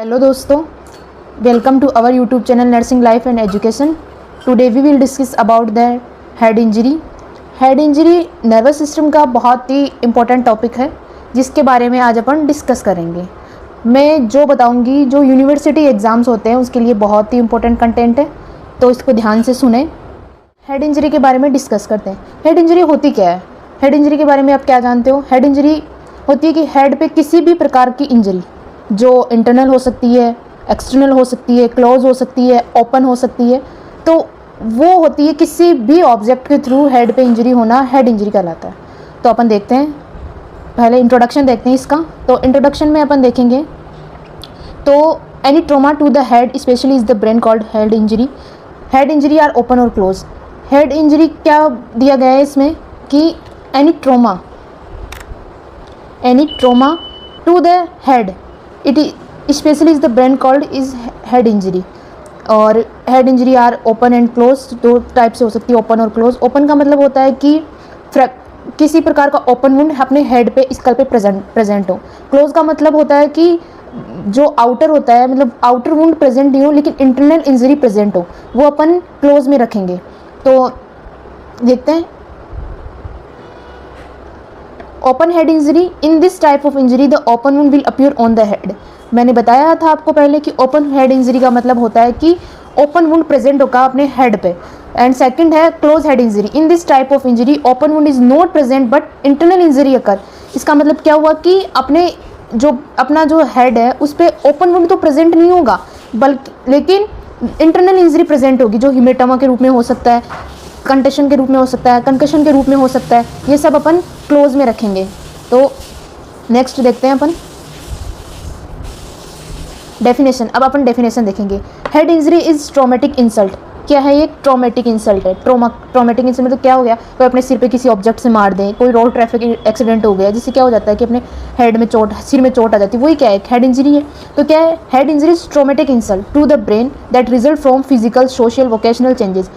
Hello दोस्तों, welcome to our YouTube channel nursing life and education. Today we will discuss about the head injury. Head injury nervous system का बहुत ही important topic है जिसके बारे में आज अपन डिस्कस करेंगे। मैं जो बताऊंगी जो यूनिवर्सिटी एग्ज़ाम्स होते हैं उसके लिए बहुत ही इम्पोर्टेंट कंटेंट है, तो इसको ध्यान से सुने। हेड इंजरी के बारे में डिस्कस करते हैं। हेड इंजरी होती क्या है? हेड इंजरी के बारे में आप क्या जानते हो? हेड इंजरी होती है कि हेड पे किसी भी प्रकार की इंजरी जो इंटरनल हो सकती है, एक्सटर्नल हो सकती है, क्लोज हो सकती है, ओपन हो सकती है, तो वो होती है किसी भी ऑब्जेक्ट के थ्रू हेड पे इंजरी होना हेड इंजरी कहलाता है। तो अपन देखते हैं, पहले इंट्रोडक्शन देखते हैं इसका। तो इंट्रोडक्शन में अपन देखेंगे तो any trauma to the head specially is the brain called head injury. Head injury are open और क्लोज। हेड इंजरी क्या दिया गया है इसमें कि any trauma to the head it specially is the brain called is head injury. और head injury are open and close, दो type से हो सकती है, ओपन और क्लोज। ओपन का मतलब होता है कि किसी प्रकार का ओपन वुंड अपने हेड पे स्कल पे प्रेजेंट हो। क्लोज का मतलब होता है कि जो आउटर होता है, मतलब आउटर वुंड प्रेजेंट नहीं हो लेकिन इंटरनल इंजरी प्रेजेंट हो, वो अपन क्लोज में रखेंगे। तो देखते हैं open head injury. In this type of injury the open wound will appear on the head. मैंने बताया था आपको पहले कि ओपन हेड इंजरी का मतलब होता है कि ओपन वुंड प्रेजेंट होगा अपने हेड पे। एंड सेकंड है close head injury. In this type of injury open wound is not present but internal injury occur. इसका मतलब क्या हुआ कि अपना जो हेड है उस पर ओपन वुंड तो प्रेजेंट नहीं होगा बल्कि लेकिन इंटरनल इंजरी प्रेजेंट होगी, जो हिमेटोमा के रूप में हो सकता है, कंटेशन के रूप में हो सकता है, कंकशन के रूप में हो सकता है। ये सब अपन क्लोज में रखेंगे। तो नेक्स्ट देखते हैं अपन डेफिनेशन। अब अपन डेफिनेशन देखेंगे। Head injury is traumatic insult. क्या है ये? ट्रॉमेटिक इंसल्ट है। ट्रॉमेटिक इंसल्ट मतलब क्या हो गया? कोई अपने सिर पे किसी ऑब्जेक्ट से मार दे, कोई रोड ट्रैफिक एक्सीडेंट हो गया जिससे क्या हो जाता है कि अपने हेड में चोट, सिर में चोट आ जाती है, वही क्या है? हेड इंजरी है। तो क्या है? Head injury is traumatic insult to the brain that result from physical social vocational changes.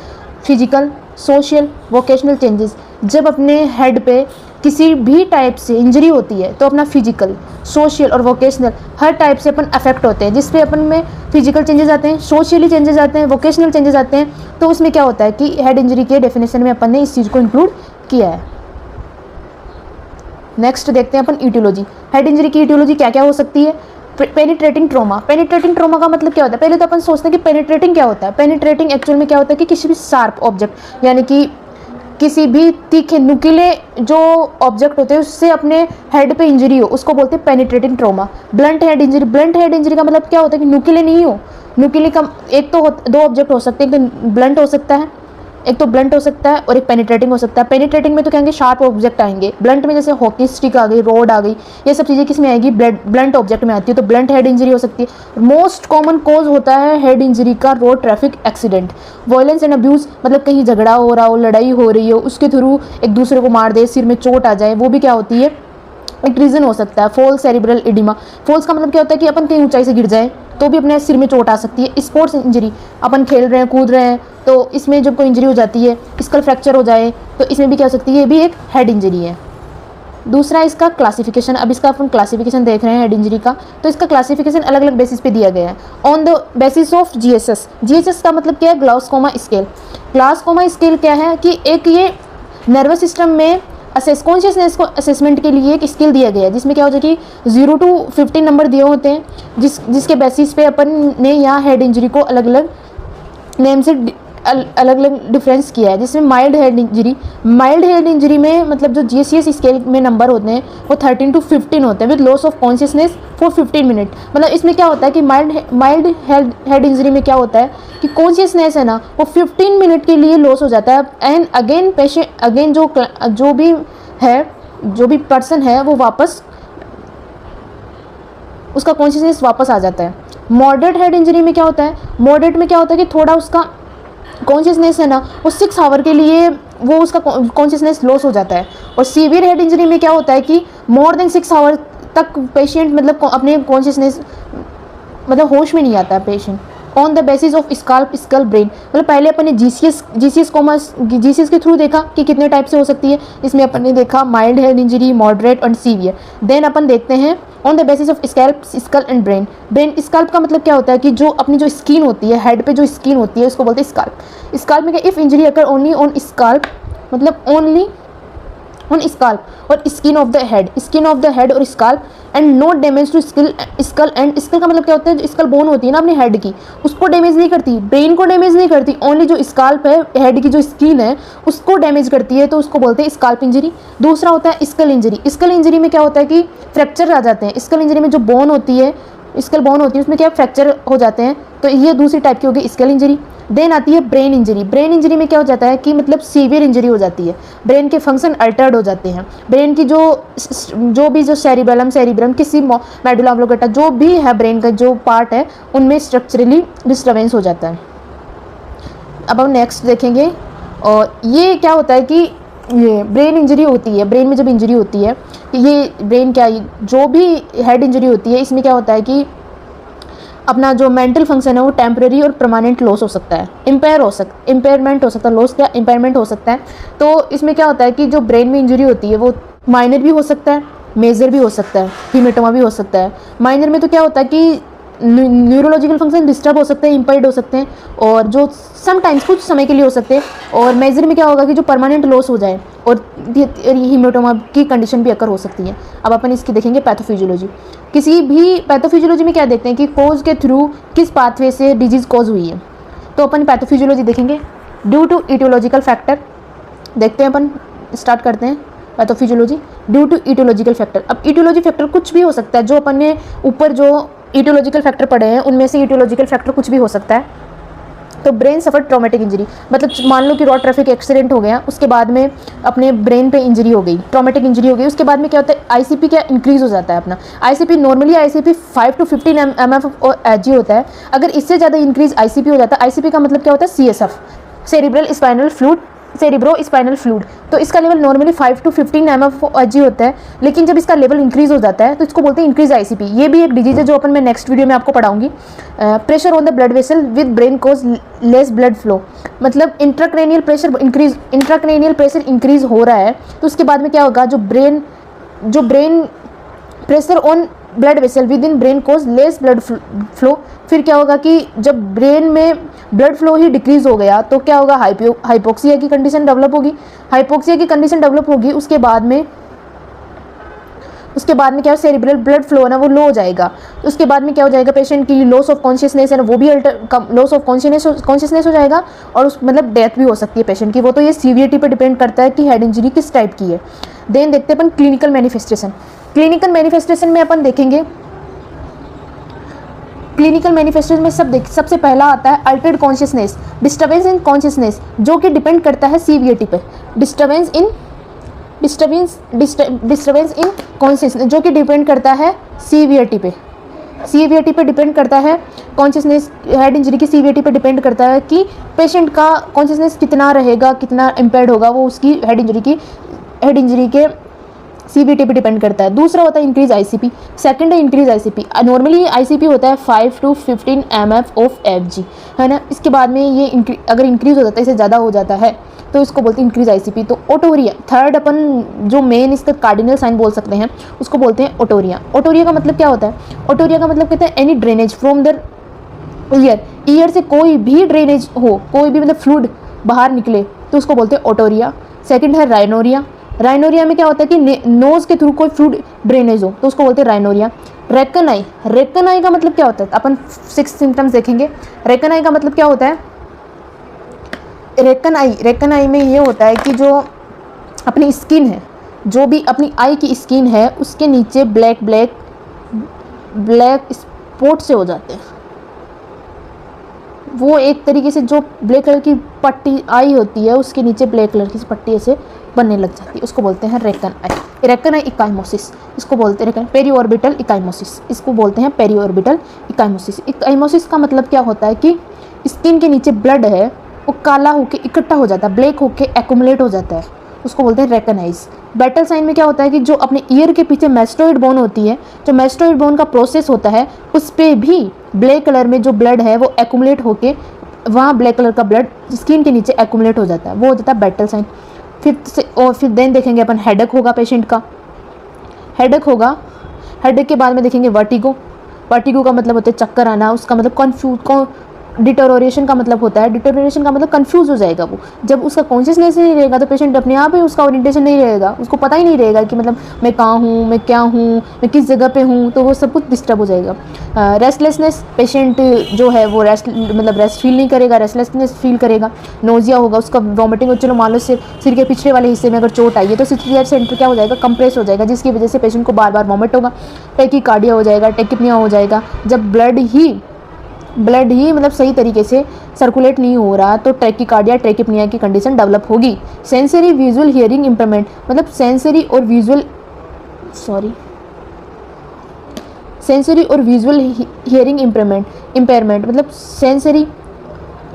Physical social vocational changes, जब अपने हेड पे किसी भी टाइप से इंजरी होती है तो अपना फिजिकल, सोशल और वोकेशनल हर टाइप से अपन अफेक्ट होते हैं, जिसपे अपन में फिजिकल चेंजेस आते हैं, सोशली चेंजेस आते हैं, वोकेशनल चेंजेस आते हैं। तो उसमें क्या होता है कि हेड इंजरी के डेफिनेशन में अपन ने इस चीज़ को इंक्लूड किया है। नेक्स्ट देखते हैं अपन ईटियोलॉजी। हेड इंजरी की ईटियोलॉजी क्या क्या हो सकती है? Penetrating trauma. पेनिट्रेटिंग ट्रोमा का मतलब क्या होता है? पहले तो अपन सोचते हैं कि पेनिट्रेटिंग क्या होता है। पेनिट्रेटिंग एक्चुअल में क्या होता है कि किसी भी शार्प ऑब्जेक्ट, यानी कि किसी भी तीखे नुकीले जो ऑब्जेक्ट होते हैं उससे अपने हेड पे इंजरी हो, उसको बोलते हैं penetrating trauma. Blunt head injury. Blunt head injury का मतलब क्या होता है कि नुकीले नहीं हो। नुकीले का एक तो दो ऑब्जेक्ट हो सकते हैं, एक तो ब्लंट हो सकता है, और एक पेनिट्रेटिंग हो सकता है। पेनिट्रेटिंग में तो कहेंगे शार्प ऑब्जेक्ट आएंगे, ब्लंट में जैसे हॉकी स्टिक आ गई, रोड आ गई, ये सब चीज़ें किस में आएगी? ब्लंट ऑब्जेक्ट में आती है। तो ब्लंट हेड इंजरी हो सकती है। मोस्ट कॉमन कॉज होता है हेड इंजरी का road traffic accident. Violence and abuse, मतलब कहीं झगड़ा हो रहा हो, लड़ाई हो रही हो, उसके थ्रू एक दूसरे को मार दे, सिर में चोट आ जाए, वो भी क्या होती है? एक रीज़न हो सकता है। False cerebral oedema. फॉल्स का मतलब क्या होता है कि अपन कहीं ऊंचाई से गिर जाए तो भी अपने सिर में चोट आ सकती है। स्पोर्ट्स इंजरी, अपन खेल रहे हैं, कूद रहे हैं, तो इसमें जब कोई इंजरी हो जाती है, स्कल फ्रैक्चर हो जाए, तो इसमें भी क्या हो सकती है? ये भी एक हेड इंजरी है। दूसरा इसका क्लासिफिकेशन। अब इसका अपन क्लासिफिकेशन देख रहे हैं हेड इंजरी का। तो इसका क्लासिफिकेशन अलग अलग बेसिस पे दिया गया है। On the basis of GSS. GSS का मतलब क्या है? ग्लासकोमा स्केल। ग्लासकोमा स्केल क्या है कि एक ये नर्वस सिस्टम में कॉन्शियसनेस को असेसमेंट के लिए एक स्केल दिया गया है, जिसमें क्या होता है कि 0 to 15 नंबर दिए होते हैं, जिसके बेसिस पे अपन ने यहाँ हेड इंजरी को अलग अलग नेम से अलग अलग डिफरेंस किया है। जिसमें माइल्ड हेड इंजरी में मतलब जो जीएसएस स्केल में नंबर होते हैं वो 13 to 15 होते हैं with loss of consciousness for 15 minute. मतलब इसमें क्या होता है कि माइल्ड हेड इंजरी में क्या होता है कि कॉन्शियसनेस है ना वो 15 मिनट के लिए लॉस हो जाता है। एंड अगेन जो भी पर्सन है वो वापस उसका कॉन्शियसनेस वापस आ जाता है। मॉडरेट हेड इंजरी में क्या होता है? मॉडरेट में क्या होता है कि थोड़ा उसका कॉन्शियसनेस है ना वो 6 आवर के लिए वो उसका कॉन्शियसनेस लॉस हो जाता है। और सीवियर हेड इंजरी में क्या होता है कि मोर देन 6 आवर तक पेशेंट मतलब अपने कॉन्शियसनेस मतलब होश में नहीं आता है patient. On the basis of skull brain, मतलब पहले अपन ने जीसीएस के थ्रू देखा कि कितने टाइप से हो सकती है। इसमें अपन ने देखा माइल्ड हेड इंजरी, मॉडरेट और सीवियर। देन अपन देखते हैं on the basis of scalp, skull and brain. Brain, scalp का मतलब क्या होता है कि जो अपनी जो स्किन होती है, हेड पे जो स्किन होती है उसको बोलते हैं स्कल्प। स्कल्प में क्या, if injury occur only on scalp, मतलब ओनली ऑन स्कल्प और skin of the head, skin of the head और scalp and not damage to skull and, skull का मतलब क्या होता है, जो स्कल बोन होती है ना अपनी हेड की, उसको डैमेज नहीं करती, ब्रेन को डैमेज नहीं करती, ओनली जो स्कल्प है, हेड की जो स्किन है उसको डैमेज करती है, तो उसको बोलते हैं स्कल्प इंजरी। दूसरा होता है स्कल इंजरी। स्कल इंजरी में क्या होता है कि फ्रैक्चर आ जाते हैं। स्कल इंजरी में जो बोन होती है, स्कल बोन होती है, उसमें क्या फ्रैक्चर हो जाते हैं, तो ये दूसरी टाइप की होगी स्कल इंजरी। देन आती है ब्रेन इंजरी। ब्रेन इंजरी में क्या हो जाता है कि मतलब सीवियर इंजरी हो जाती है, ब्रेन के फंक्शन अल्टर्ड हो जाते हैं, ब्रेन की जो सेरिब्रम किसी मेडुला ऑब्लोंगेटा जो भी है ब्रेन का जो पार्ट है उनमें स्ट्रक्चरली डिस्टर्बेंस हो जाता है। अब हम नेक्स्ट देखेंगे, और ये क्या होता है कि ये ब्रेन इंजरी होती है, ब्रेन में जब इंजरी होती है, ये ब्रेन क्या, जो भी हेड इंजरी होती है इसमें क्या होता है कि अपना जो मेंटल फंक्शन है वो टेम्परेरी और परमानेंट लॉस हो सकता है, इम्पेयरमेंट हो सकता है, लॉस क्या इम्पेयरमेंट हो सकता है। तो इसमें क्या होता है कि जो ब्रेन में इंजरी होती है वो माइनर भी हो सकता है, मेजर भी हो सकता है, हीमेटोमा भी हो सकता है। माइनर में तो क्या होता है कि न्यूरोलॉजिकल फंक्शन डिस्टर्ब हो सकते हैं, इम्पेयर्ड हो सकते हैं, और जो समटाइम्स कुछ समय के लिए हो सकते हैं। और मेजर में क्या होगा कि जो परमानेंट लॉस हो जाए, और हीमेटोमा की कंडीशन भी अकर हो सकती है। अब अपन इसकी देखेंगे पैथोफिजियोलॉजी। किसी भी पैथोफिजियोलॉजी में क्या देखते हैं कि कोज के थ्रू किस पाथवे से डिजीज कॉज हुई है, तो अपन पैथोफिजियोलॉजी देखेंगे। ड्यू टू इटियोलॉजिकल फैक्टर देखते हैं अपन, स्टार्ट करते हैं pathophysiology. Due to aetiological factor, अब इटियोलॉजी फैक्टर कुछ भी हो सकता है, जो अपन ने ऊपर जो इटियोलॉजिकल फैक्टर पढ़े हैं उनमें से इटियोलॉजिकल फैक्टर कुछ भी हो सकता है। तो ब्रेन सफर ट्रॉमेटिक इंजरी, मतलब मान लो कि रोड ट्रैफिक एक्सीडेंट हो गया, उसके बाद में अपने ब्रेन पे इंजरी हो गई, ट्रॉमेटिक इंजरी हो गई, उसके बाद में क्या होता है आईसीपी क्या इंक्रीज हो जाता है अपना। ICP normally ICP 5 to 15 mF और एच होता है, अगर इससे ज़्यादा इंक्रीज आईसीपी हो जाता है, आईसीपी का मतलब क्या होता है सीएसएफ, सेरिब्रो स्पाइनल फ्लूइड, तो इसका लेवल नॉर्मली 5 to 15 mF होता है, लेकिन जब इसका लेवल इंक्रीज हो जाता है तो इसको बोलते हैं इंक्रीज आईसीपी। ये भी एक डिजीज है जो अपन मैं नेक्स्ट वीडियो में आपको पढ़ाऊंगी। Pressure on the blood vessel with brain cause less blood flow, मतलब इंट्राक्रेनियल प्रेशर इंक्रीज हो रहा है, तो उसके बाद में क्या होगा, जो brain pressure on blood vessel within brain cause less blood flow, फिर क्या होगा कि जब ब्रेन में ब्लड फ्लो ही डिक्रीज हो गया तो क्या होगा, हाइपोक्सिया की कंडीशन डेवलप होगी। उसके बाद में क्या सेरिब्रल ब्लड फ्लो है ना वो लो हो जाएगा। उसके बाद में क्या हो जाएगा, पेशेंट की लॉस ऑफ कॉन्शियसनेस है ना वो भी लॉस ऑफ कॉन्शियसनेस हो जाएगा, और उस मतलब डेथ भी हो सकती है पेशेंट की। वो तो ये सीवियरिटी पे डिपेंड करता है कि हेड इंजरी किस टाइप की है। देन देखते हैं अपन क्लिनिकल मैनिफेस्टेशन में अपन देखेंगे, क्लिनिकल मैनिफेस्टेशन में सबसे पहला आता है Altered consciousness, disturbance in consciousness, जो कि डिपेंड करता है सीवियरिटी पे, डिस्टर्बेंस इन कॉन्शियसनेस जो कि डिपेंड करता है सीवियरिटी पे डिपेंड करता है। कॉन्शियसनेस हेड इंजरी की सीवियरिटी पे डिपेंड करता है कि पेशेंट का कॉन्शियसनेस कितना रहेगा, कितना इम्पेयर्ड होगा, वो उसकी हेड इंजरी के सीवीटी पे डिपेंड करता है। दूसरा होता है इंक्रीज आईसीपी, सेकंड है इंक्रीज आईसीपी। नॉर्मली आईसीपी होता है 5 to 15 mF ऑफ एफजी, है ना। इसके बाद में ये अगर इंक्रीज हो जाता है, इससे ज़्यादा हो जाता है तो इसको बोलते हैं इंक्रीज आईसीपी। तो ओटोरिया थर्ड अपन जो मेन इसका कार्डिनल साइन बोल सकते हैं उसको बोलते हैं ओटोरिया। ओटोरिया का मतलब क्या होता है, ओटोरिया का मतलब कहते हैं any drainage from the year से कोई भी ड्रेनेज हो, कोई भी मतलब फ्लूइड बाहर निकले तो उसको बोलते हैं ओटोरिया। सेकंड है राइनोरिया, राइनोरिया में क्या होता है कि नोज के थ्रू कोई फ्लूइड ड्रेनेज हो तो उसको बोलते हैं राइनोरिया। रेकन आई का मतलब क्या होता है, अपन 6 सिम्टम्स देखेंगे। रेकन आई का मतलब क्या होता है, रेकन आई में ये होता है कि जो अपनी स्किन है, जो भी अपनी आई की स्किन है उसके नीचे ब्लैक स्पॉट से हो जाते हैं। वो एक तरीके से जो ब्लैक कलर की पट्टी आई होती है उसके नीचे ब्लैक कलर की पट्टी ऐसे बनने लग जाती है, उसको बोलते हैं रेकन आई इकाइमोसिस, इसको बोलते हैं पेरीऑर्बिटल इकाइमोसिस, इसको बोलते हैं पेरीऑर्बिटल इकाइमोसिस। इकाइमोसिस का मतलब क्या होता है कि स्किन के नीचे ब्लड है वो काला होके इकट्ठा हो जाता है, ब्लैक होके एक्यूमुलेट हो जाता है, उसको बोलते हैं रेकनाइज। बैटल साइन में क्या होता है कि जो अपने ईयर के पीछे मैस्टोइड बोन होती है, जो मैस्टोइड बोन का प्रोसेस होता है उस पर भी ब्लैक कलर में जो ब्लड है वो एक्यूमुलेट होके वहाँ ब्लैक कलर का ब्लड स्किन के नीचे एक्यूमुलेट हो जाता है, वो हो जाता है बैटल साइन। फिर देन देखेंगे अपन हेडेक होगा पेशेंट का, हेडेक के बाद में देखेंगे वर्टिगो। वर्टिगो का मतलब होता है चक्कर आना, उसका मतलब डिटोरेशन का मतलब होता है, डिटोरेशन का मतलब कंफ्यूज हो जाएगा वो। जब उसका कॉन्शियसनेस नहीं रहेगा तो पेशेंट अपने आप ही उसका ओरिएंटेशन नहीं रहेगा, उसको पता ही नहीं रहेगा कि मतलब मैं कहाँ हूँ, मैं क्या हूँ, मैं किस जगह पे हूँ, तो वो सब कुछ डिस्टर्ब हो जाएगा। रेस्टलेसनेस, पेशेंट जो है वो रेस्ट फील नहीं करेगा, रेस्टलेसनेस फील करेगा। नोजिया होगा, उसका वॉमिटिंग हो, चलो मान लो सिर के पिछले वाले हिस्से में अगर चोट आई है तो सिर सेंटर क्या हो जाएगा, कंप्रेस हो जाएगा, जिसकी वजह से पेशेंट को बार बार वॉमिट होगा, टैकीकार्डिया हो जाएगा, टेकिपनिया हो जाएगा। जब ब्लड ही मतलब सही तरीके से सर्कुलेट नहीं हो रहा तो टैकीकार्डिया, टेकिपनिया की कंडीशन डेवलप होगी। सेंसरी विजुअल हियरिंग इंपेयरमेंट, मतलब सेंसरी और विजुअल हियरिंग इम्पेयरमेंट मतलब सेंसरी,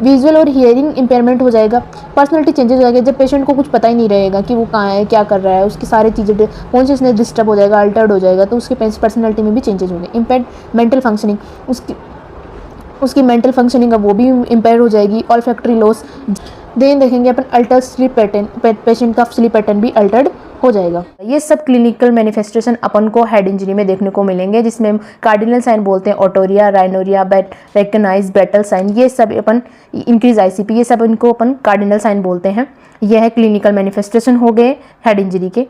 विजुअल और हियरिंग इम्पेयरमेंट हो जाएगा। पर्सनैलिटी चेंजेस हो जाएगा, जब पेशेंट को कुछ पता ही नहीं रहेगा कि वो कहाँ है, क्या कर रहा है, उसकी सारी चीज़ें कॉन्शियसनेस डिस्टर्ब हो जाएगा, अल्टर्ड हो जाएगा, तो उसकी पर्सनैलिटी में भी चेंजेस होंगे। इम्पेयर्ड मेंटल फंक्शनिंग, उसकी मेंटल फंक्शनिंग अब वो भी इम्पेयर हो जाएगी। ऑल्फैक्टरी लॉस, देन देखेंगे अपन अल्टर्ड स्लीप पैटर्न, पेशेंट का स्लीप पैटर्न भी अल्टर्ड हो जाएगा। ये सब क्लिनिकल मैनिफेस्टेशन अपन को हेड इंजरी में देखने को मिलेंगे, जिसमें कार्डिनल साइन बोलते हैं otorrhoea, rhinorrhoea, recognise, battle sign, ये सब अपन इंक्रीज आईसीपी, ये सब इनको अपन कार्डिनल साइन बोलते हैं। यह है क्लिनिकल मैनिफेस्टेशन हो गए हेड इंजरी के।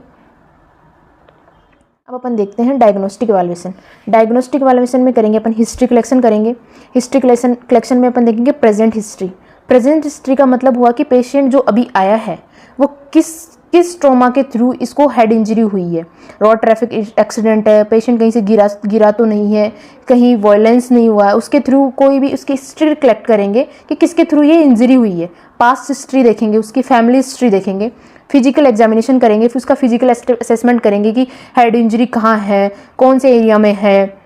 अब अपन देखते हैं डायग्नोस्टिक इवैल्यूएशन। डायग्नोस्टिक इवैल्यूएशन में करेंगे अपन हिस्ट्री कलेक्शन करेंगे। हिस्ट्री कलेक्शन में अपन देखेंगे प्रेजेंट हिस्ट्री। प्रेजेंट हिस्ट्री का मतलब हुआ कि पेशेंट जो अभी आया है वो किस ट्रॉमा के थ्रू इसको हेड इंजरी हुई है। रोड ट्रैफिक एक्सीडेंट है, पेशेंट कहीं से गिरा तो नहीं है, कहीं वायलेंस नहीं हुआ है, उसके थ्रू कोई भी उसकी हिस्ट्री कलेक्ट करेंगे कि किसके थ्रू ये इंजरी हुई है। पास्ट हिस्ट्री देखेंगे, उसकी फैमिली हिस्ट्री देखेंगे, फिजिकल एग्जामिनेशन करेंगे, फिर उसका फिजिकल असेसमेंट करेंगे कि हेड इंजरी कहाँ है, कौन से एरिया में है,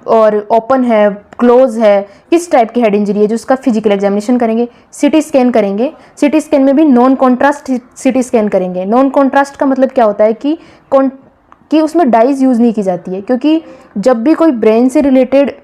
और ओपन है, क्लोज है, किस टाइप की हेड इंजरी है, जो उसका फिजिकल एग्जामिनेशन करेंगे। सिटी स्कैन करेंगे, सिटी स्कैन में भी नॉन कॉन्ट्रास्ट सिटी स्कैन करेंगे। नॉन कॉन्ट्रास्ट का मतलब क्या होता है कि उसमें डाइज यूज़ नहीं की जाती है, क्योंकि जब भी कोई ब्रेन से रिलेटेड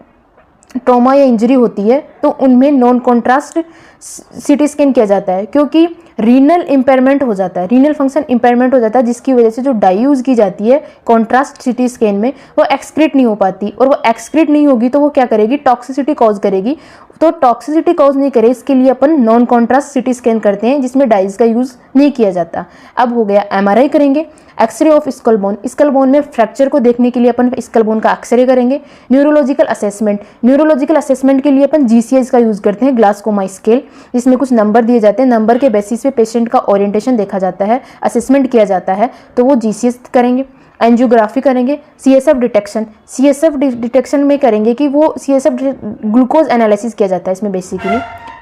ट्रॉमा या इंजरी होती है तो उनमें नॉन कॉन्ट्रास्ट सिटी स्कैन किया जाता है, क्योंकि रीनल इम्पेयरमेंट हो जाता है, रीनल फंक्शन इम्पेयरमेंट हो जाता है, जिसकी वजह से जो डाई यूज़ की जाती है कॉन्ट्रास्ट सिटी स्कैन में वो एक्सक्रीट नहीं हो पाती, और वो एक्सक्रीट नहीं होगी तो वो क्या करेगी, टॉक्सिसिटी कॉज करेगी। तो टॉक्सिसिटी कॉज नहीं करे इसके लिए अपन नॉन कॉन्ट्रास्ट सिटी स्कैन करते हैं, जिसमें डाइज का यूज़ नहीं किया जाता। अब हो गया एमआरआई करेंगे, X-ray of skull bone, skull bone में फ्रैक्चर को देखने के लिए अपन स्कल बोन का एक्सरे करेंगे। न्यूरोलॉजिकल असेसमेंट, न्यूरोलॉजिकल असेसमेंट के लिए अपन जीसीएस का यूज़ करते हैं, ग्लासकोमा स्केल, जिसमें कुछ नंबर दिए जाते हैं, नंबर के बेसिस पे पेशेंट का ओरिएंटेशन देखा जाता है, असेसमेंट किया जाता है, तो वो जीसीएस करेंगे। एंजियोग्राफी करेंगे। सीएसएफ डिटेक्शन, सीएसएफ डिटेक्शन में करेंगे कि वो सीएसएफ ग्लूकोज एनालिसिस किया जाता है इसमें बेसिकली।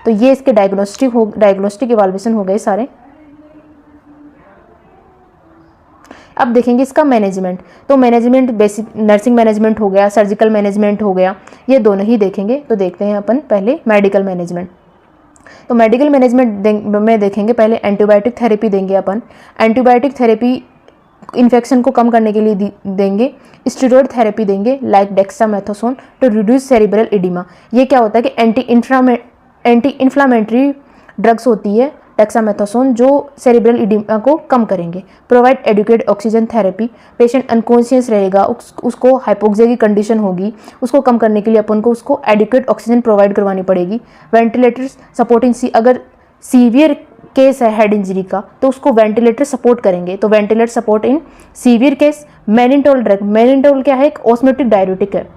तो ये इसके डायग्नोस्टिक इवैल्यूएशन हो गए सारे। अब देखेंगे इसका मैनेजमेंट, तो मैनेजमेंट बेसिक नर्सिंग मैनेजमेंट हो गया, सर्जिकल मैनेजमेंट हो गया, ये दोनों ही देखेंगे। तो देखते हैं अपन पहले मेडिकल मैनेजमेंट। तो मेडिकल मैनेजमेंट में देखेंगे पहले एंटीबायोटिक थेरेपी देंगे अपन। एंटीबायोटिक थेरेपी इन्फेक्शन को कम करने के लिए देंगे। स्टेरॉयड थेरेपी देंगे like dexamethasone to reduce cerebral oedema. ये क्या होता है कि एंटी इन्फ्लामेटरी ड्रग्स होती है डेक्सामेथासोन, जो सेरिब्रल एडिमा को कम करेंगे। Provide adequate oxygen therapy, patient unconscious रहेगा, उसको हाइपोक्सिया की कंडीशन होगी, उसको कम करने के लिए अपन को उसको एडुकेट ऑक्सीजन प्रोवाइड करवानी पड़ेगी। वेंटिलेटर सपोर्टिंग अगर सीवियर केस है हेड इंजरी का तो उसको वेंटिलेटर सपोर्ट करेंगे। तो ventilator support in severe case. Mannitol drug, mannitol क्या है, एक ऑस्मोटिक डायरेटिक है,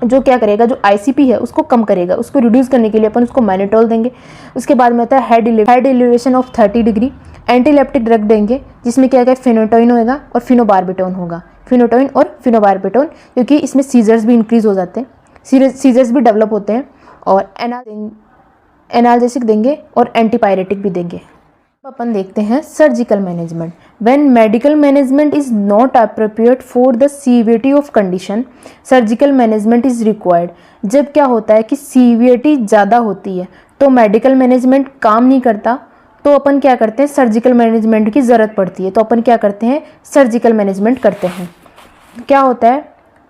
जो क्या करेगा, जो आईसीपी है उसको कम करेगा, उसको रिड्यूस करने के लिए अपन उसको मैनिटोल देंगे। उसके बाद में आता है head elevation of 30 degree. एंटीलेप्टिक drug देंगे जिसमें क्या क्या फेनोटोइन होगा और फिनोबार्बिटोन होगा, फिनोटोइन और फिनोबार्बिटोन, क्योंकि इसमें सीजर्स भी इंक्रीज हो जाते हैं, सीजर्स भी डेवलप होते हैं। और एनाल्जेसिक देंगे और एंटीपायरेटिक भी देंगे। अब अपन देखते हैं surgical management. When medical management is not appropriate for the severity of condition, surgical management is required. जब क्या होता है कि सीवियरिटी ज़्यादा होती है तो मेडिकल मैनेजमेंट काम नहीं करता, तो अपन क्या करते हैं, सर्जिकल मैनेजमेंट की ज़रूरत पड़ती है, तो अपन क्या करते हैं, सर्जिकल मैनेजमेंट करते हैं। क्या होता है,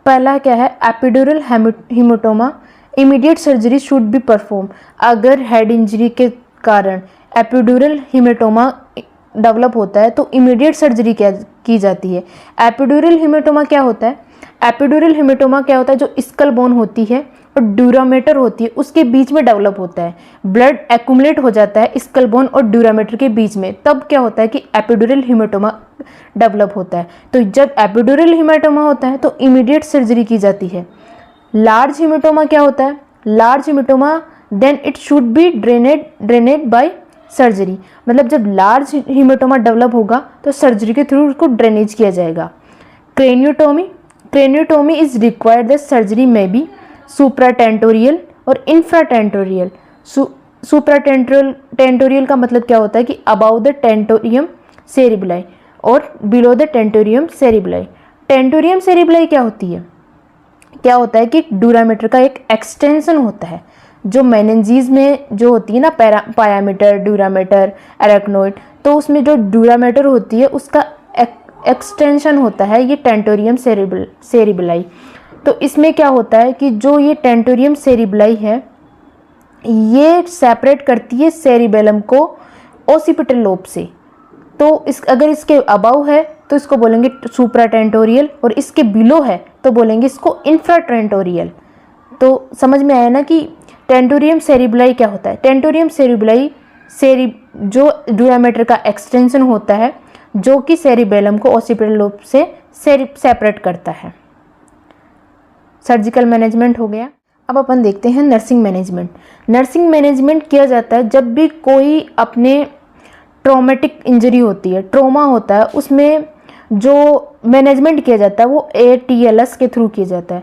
पहला क्या है, epidural haematoma, immediate surgery should be perform. अगर हेड इंजरी के कारण एपिड्यूरल हेमाटोमा डेवलप होता है तो इमीडिएट सर्जरी की जाती है। एपिड्यूरल हेमाटोमा क्या होता है, एपिड्यूरल हेमेटोमा क्या होता है, जो स्कल बोन होती है और ड्यूरामेटर होती है उसके बीच में डेवलप होता है। ब्लड एक्यूमुलेट हो जाता है स्कल बोन और ड्यूरामेटर के बीच में, तब क्या होता है कि एपिड्यूरल हेमेटोमा डेवलप होता है। तो जब एपिड्यूरल हेमेटोमा होता है तो इमीडिएट सर्जरी की जाती है। लार्ज हेमेटोमा क्या होता है, large haematoma then it should be drained by surgery, मतलब जब लार्ज हेमेटोमा डेवलप होगा तो सर्जरी के थ्रू उसको ड्रेनेज किया जाएगा। Craniotomy is required, the surgery में बी सुप्राटेंटोरियल और इंफ्राटेंटोरियल। सुप्राटेंटोरियल का मतलब क्या होता है कि अबाउ द टेंटोरियम सेरिबलाई और बिलो द टेंटोरियम सेरिबलाई। टेंटोरियम सेरिबलाई क्या होती है, क्या होता है कि ड्यूरामीटर का एक एक्सटेंशन होता है, जो मेनिंजीज में जो होती है ना पायामीटर, ड्यूरामीटर, एरेक्नोइड, तो उसमें जो ड्यूरामीटर होती है उसका एक्सटेंशन होता है ये टेंटोरियम सेरिबलाई। तो इसमें क्या होता है कि जो ये टेंटोरियम सेरिबलाई है ये सेपरेट करती है सेरिबेलम को ओसिपिटल लोब से। तो अगर इसके अबाव है तो इसको बोलेंगे सुप्राटेंटोरियल और इसके बिलो है तो बोलेंगे इसको इंफ्राटेंटोरियल। तो समझ में आया ना कि टेंटोरियम सेरिबलाई क्या होता है। टेंटोरियम सेरिबलाई जो ड्यूरामीटर का एक्सटेंशन होता है जो कि सेरिबेलम को ओसिपिटल लोब से सेपरेट करता है। सर्जिकल मैनेजमेंट हो गया। अब अपन देखते हैं नर्सिंग मैनेजमेंट। नर्सिंग मैनेजमेंट किया जाता है जब भी कोई अपने ट्रॉमेटिक इंजरी होती है, ट्रॉमा होता है, उसमें जो मैनेजमेंट किया जाता है वो ATLS के थ्रू किया जाता है।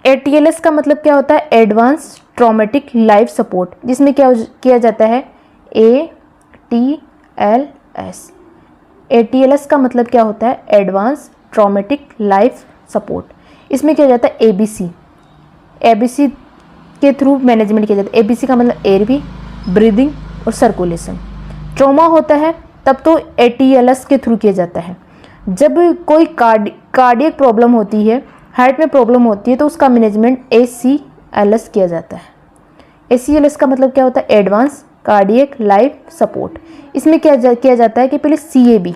ATLS का मतलब क्या होता है, एडवांस ट्रॉमेटिक लाइफ सपोर्ट, जिसमें क्या किया जाता है ATLS। ATLS का मतलब क्या होता है, एडवांस ट्रॉमेटिक लाइफ सपोर्ट। इसमें क्या जाता है ABC के थ्रू मैनेजमेंट किया जाता है। ABC का मतलब एयरवे, ब्रीदिंग और सर्कुलेशन। ट्रॉमा होता है तब तो ATLS के थ्रू किया जाता है। जब कोई कार्डियक प्रॉब्लम होती है, हार्ट में प्रॉब्लम होती है, तो उसका मैनेजमेंट ACLS किया जाता है। ACLS का मतलब क्या होता है, एडवांस कार्डियक लाइफ सपोर्ट। इसमें क्या किया जाता है कि पहले CAB,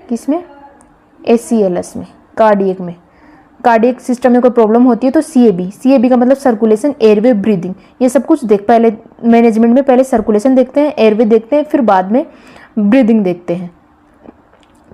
किसमें, ACLS में, कार्डियक सिस्टम में कोई प्रॉब्लम होती है तो CAB का मतलब सर्कुलेशन, एयरवे, ब्रीदिंग, ये सब कुछ पहले मैनेजमेंट में पहले सर्कुलेशन देखते हैं, एयरवे देखते हैं, फिर बाद में ब्रीदिंग देखते हैं।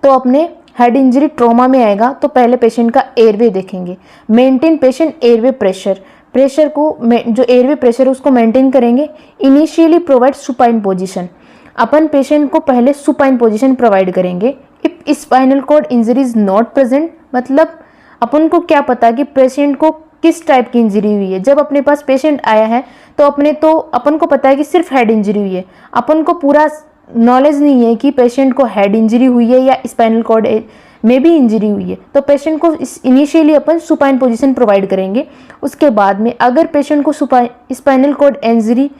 तो अपने हेड इंजरी ट्रॉमा में आएगा तो पहले पेशेंट का एयरवे देखेंगे। मेंटेन पेशेंट एयरवे प्रेशर को जो एयरवे प्रेशर है उसको मेंटेन करेंगे। इनिशियली प्रोवाइड सुपाइन पोजीशन, अपन पेशेंट को पहले सुपाइन पोजीशन प्रोवाइड करेंगे। If spinal cord injury is not present, मतलब अपन को क्या पता कि पेशेंट को किस टाइप की इंजरी हुई है। जब अपने पास पेशेंट आया है तो अपन को पता है कि सिर्फ हेड इंजरी हुई है, अपन को पूरा नॉलेज नहीं है कि पेशेंट को हेड इंजरी हुई है या स्पाइनल कॉर्ड में भी इंजरी हुई है। तो पेशेंट को इनिशियली अपन सुपाइन पोजीशन प्रोवाइड करेंगे। उसके बाद में अगर पेशेंट को स्पाइनल कॉर्ड इंजरी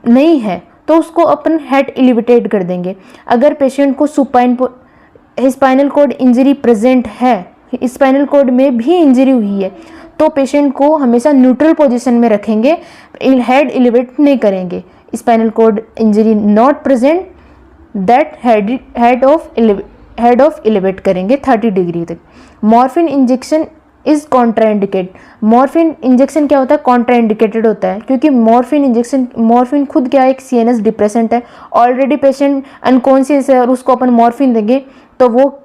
नहीं है तो उसको अपन हेड एलिवेटेड कर देंगे। अगर पेशेंट को स्पाइनल कॉर्ड इंजरी प्रेजेंट है, स्पाइनल कॉर्ड में भी इंजरी हुई है, तो पेशेंट को हमेशा न्यूट्रल पोजीशन में रखेंगे, हेड एलिवेट नहीं करेंगे। Spinal cord injury not present, that head of elevate करेंगे 30 डिग्री तक। Morphine injection is contraindicate. Morphine injection क्या होता है, कॉन्ट्राइंडिकेटेड होता है, क्योंकि मॉर्फिन खुद क्या है, एक CNS डिप्रेसेंट है। ऑलरेडी पेशेंट अनकॉन्शियस है और उसको अपन मॉर्फिन देंगे तो वो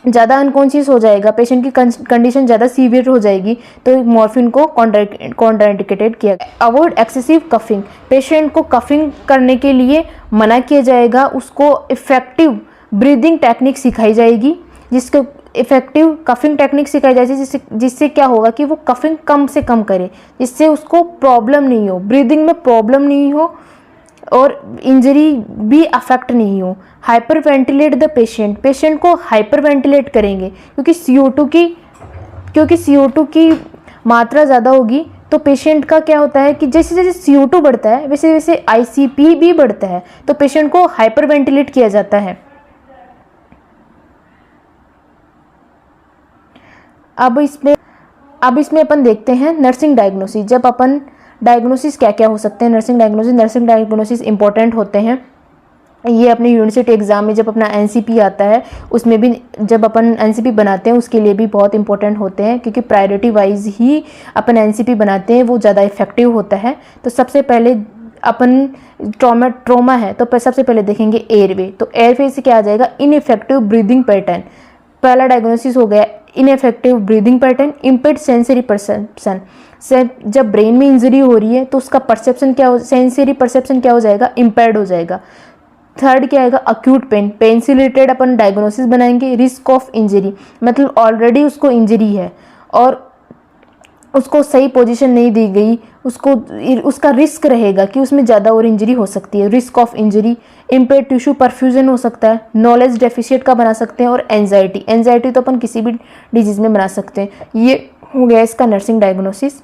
ज़्यादा अनकॉन्शियस हो जाएगा, पेशेंट की कंडीशन ज़्यादा सीवियर हो जाएगी, तो मॉर्फिन को कॉन्ट्राइंडिकेटेड किया। अवॉइड एक्सेसिव कफिंग, पेशेंट को कफिंग करने के लिए मना किया जाएगा। उसको इफेक्टिव ब्रीदिंग टेक्निक सिखाई जाएगी, जिसको इफेक्टिव कफिंग टेक्निक सिखाई जाएगी, जिससे क्या होगा कि वो कफिंग कम से कम करे, जिससे उसको प्रॉब्लम नहीं हो, ब्रीदिंग में प्रॉब्लम नहीं हो और इंजरी भी अफेक्ट नहीं हो। हाइपर वेंटिलेट द पेशेंट को हाइपर वेंटिलेट करेंगे, क्योंकि CO2 की मात्रा ज़्यादा होगी तो पेशेंट का क्या होता है कि जैसे जैसे CO2 बढ़ता है वैसे वैसे ICP भी बढ़ता है, तो पेशेंट को हाइपर वेंटिलेट किया जाता है। अब इसमें अपन देखते हैं नर्सिंग डायग्नोसिस। जब अपन डायग्नोसिस क्या क्या हो सकते हैं, नर्सिंग डायग्नोसिस इंपॉर्टेंट होते हैं। ये अपने यूनिवर्सिटी एग्ज़ाम में जब अपना एनसीपी आता है उसमें भी जब अपन एनसीपी बनाते हैं उसके लिए भी बहुत इंपॉर्टेंट होते हैं, क्योंकि प्रायोरिटी वाइज ही अपन एनसीपी बनाते हैं, वो ज़्यादा इफेक्टिव होता है। तो सबसे पहले अपन ट्रोमा है तो सबसे पहले देखेंगे एयरवे। तो एयरवे से क्या आ जाएगा, इनइफेक्टिव ब्रीदिंग पैटर्न। पहला डायग्नोसिस हो गया ineffective breathing pattern, impaired sensory perception. से जब ब्रेन में इंजरी हो रही है तो उसका परसेप्शन क्या हो, सेंसरी परसेप्शन क्या हो जाएगा, इम्पेयर्ड हो जाएगा। थर्ड क्या आएगा, अक्यूट पेन। पेन से रिलेटेड अपन डायग्नोसिस बनाएंगे। रिस्क ऑफ इंजरी, मतलब ऑलरेडी उसको इंजरी है और उसको सही पोजीशन नहीं दी गई, उसका रिस्क रहेगा कि उसमें ज़्यादा और इंजरी हो सकती है, risk of injury. Impaired tissue perfusion हो सकता है। नॉलेज डेफिशिएट का बना सकते हैं। और एंजाइटी तो अपन किसी भी डिजीज़ में बना सकते हैं। ये हो गया इसका नर्सिंग डायग्नोसिस।